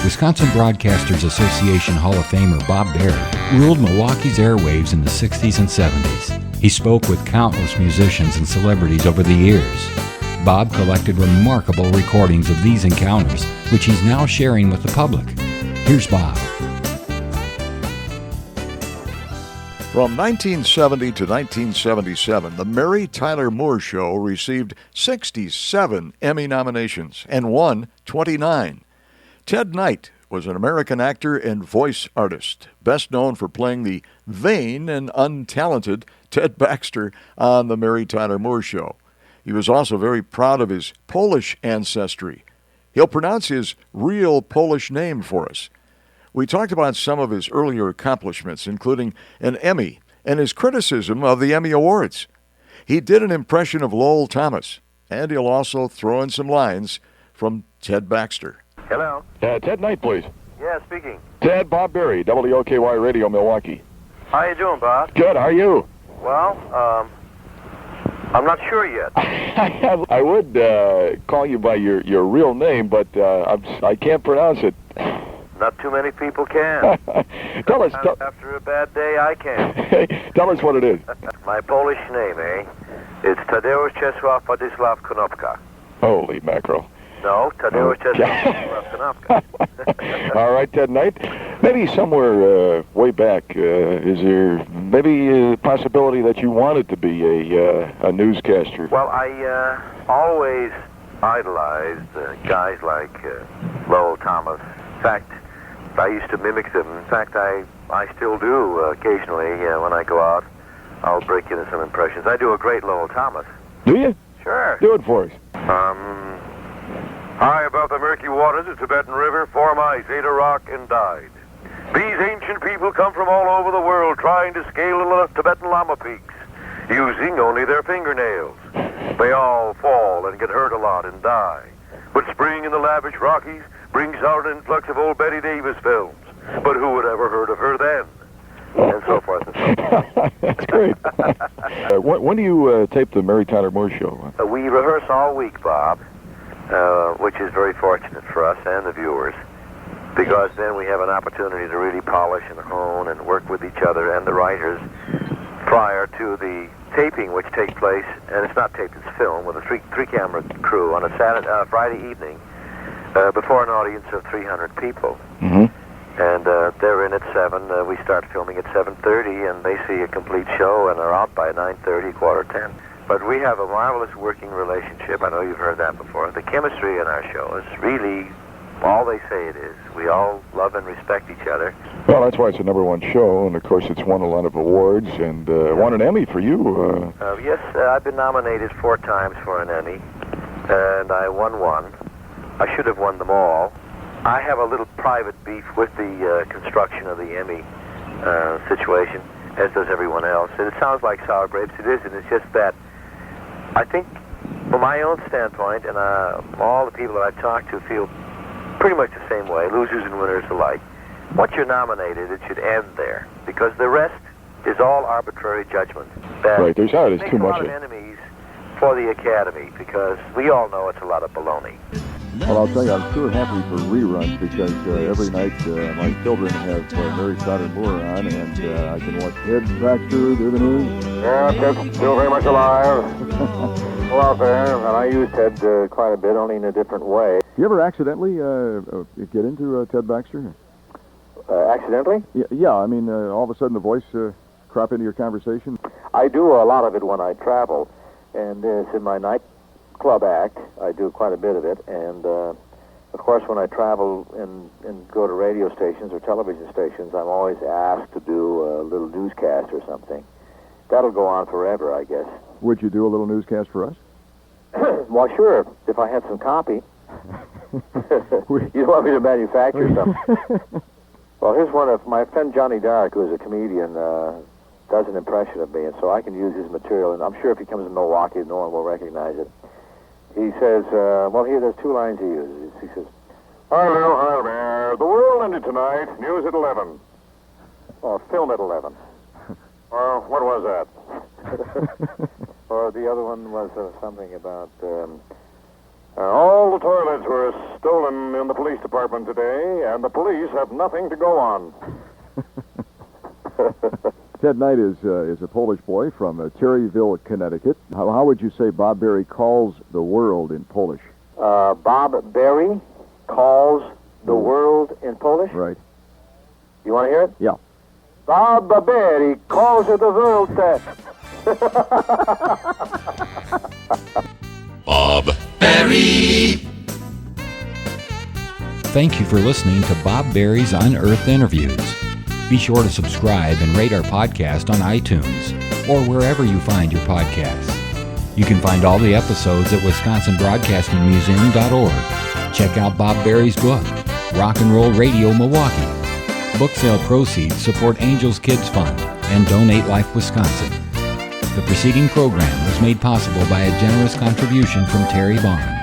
Wisconsin Broadcasters Association Hall of Famer Bob Berry ruled Milwaukee's airwaves in the 60s and 70s. He spoke with countless musicians and celebrities over the years. Bob collected remarkable recordings of these encounters, which he's now sharing with the public. Here's Bob. From 1970 to 1977, the Mary Tyler Moore Show received 67 Emmy nominations and won 29. Ted Knight was an American actor and voice artist, best known for playing the vain and untalented Ted Baxter on the Mary Tyler Moore Show. He was also very proud of his Polish ancestry. He'll pronounce his real Polish name for us. We talked about some of his earlier accomplishments, including an Emmy and his criticism of the Emmy Awards. He did an impression of Lowell Thomas, and he'll also throw in some lines from Ted Baxter. Hello. Ted Knight, please. Yeah, speaking. Ted, Bob Berry, WOKY Radio, Milwaukee. How you doing, Bob? Good, how are you? Well, I'm not sure yet. I would call you by your real name, but I can't pronounce it. Not too many people can. Tell us. After a bad day, I can. Hey, tell us what it is. My Polish name, It's Tadeusz Czesław Władysław Konopka. Holy mackerel. No, Tadeusz Czesław Konopka. All right, Ted Knight. Maybe somewhere way back, is there maybe a possibility that you wanted to be a newscaster? Well, I always idolized guys like Lowell Thomas. In fact, I used to mimic them. In fact, I still do occasionally when I go out. I'll break into some impressions. I do a great Lowell Thomas. Do you? Sure. Do it for us. High above the murky waters of the Tibetan River, 4 mice ate a rock and died. These ancient people come from all over the world trying to scale the Tibetan Lama peaks, using only their fingernails. They all fall and get hurt a lot and die. But spring in the lavish Rockies brings out an influx of old Betty Davis films. But who would ever heard of her then? And so forth and so forth. That's great. When do you tape the Mary Tyler Moore Show? We rehearse all week, Bob, which is very fortunate for us and the viewers, because then we have an opportunity to really polish and hone and work with each other and the writers prior to the taping, which takes place, and it's not taped, it's filmed, with a three-camera crew on a Friday evening before an audience of 300 people. Mm-hmm. And they're in at 7. We start filming at 7:30, and they see a complete show and are out by 9:30, 9:45. But we have a marvelous working relationship. I know you've heard that before. The chemistry in our show is really all they say it is. We all love and respect each other. Well, that's why it's the #1 show, and of course it's won a lot of awards and won an Emmy for you. Yes, I've been nominated 4 times for an Emmy, and I won 1. I should have won them all. I have a little private beef with the construction of the Emmy situation, as does everyone else. And it sounds like sour grapes. It isn't. It's just that I think, from my own standpoint, and all the people that I've talked to feel pretty much the same way, losers and winners alike. Once you're nominated, it should end there, because the rest is all arbitrary judgment. Right, there's too much. Makes a lot of enemies for the Academy, because we all know it's a lot of baloney. Well, I'll tell you, I'm sure happy for reruns, because every night my children have Mary Tyler Moore on, and I can watch Ted Baxter do the news. Yeah, Ted's still very much alive. Still out there, and I use Ted quite a bit, only in a different way. You ever accidentally get into Ted Baxter? Accidentally? Yeah, I mean, all of a sudden the voice crop into your conversation? I do a lot of it when I travel, and it's in my nightclub act. I do quite a bit of it, and of course when I travel and go to radio stations or television stations, I'm always asked to do a little newscast or something. That'll go on forever, I guess. Would you do a little newscast for us? Well, sure, if I had some copy. You don't want me to manufacture something? Well, here's one of my friend Johnny Dark, who is a comedian, does an impression of me, and so I can use his material, and I'm sure if he comes to Milwaukee, no one will recognize it. He says, well, here, there's 2 lines he uses. He says, Hi, Lou. Hi there. The world ended tonight. News at 11. or film at 11. What was that? Or the other one was something about All the toilets were stolen in the police department today, and the police have nothing to go on. Ted Knight is a Polish boy from Terryville, Connecticut. How would you say Bob Berry calls the world in Polish? Bob Berry calls the world in Polish? Right. You want to hear it? Yeah. Bob Berry calls the world. Bob Berry. Thank you for listening to Bob Berry's Unearthed Interviews. Be sure to subscribe and rate our podcast on iTunes or wherever you find your podcasts. You can find all the episodes at WisconsinBroadcastingMuseum.org. Check out Bob Berry's book, Rock and Roll Radio Milwaukee. Book sale proceeds support Angels Kids Fund and Donate Life Wisconsin. The preceding program was made possible by a generous contribution from Terry Bond.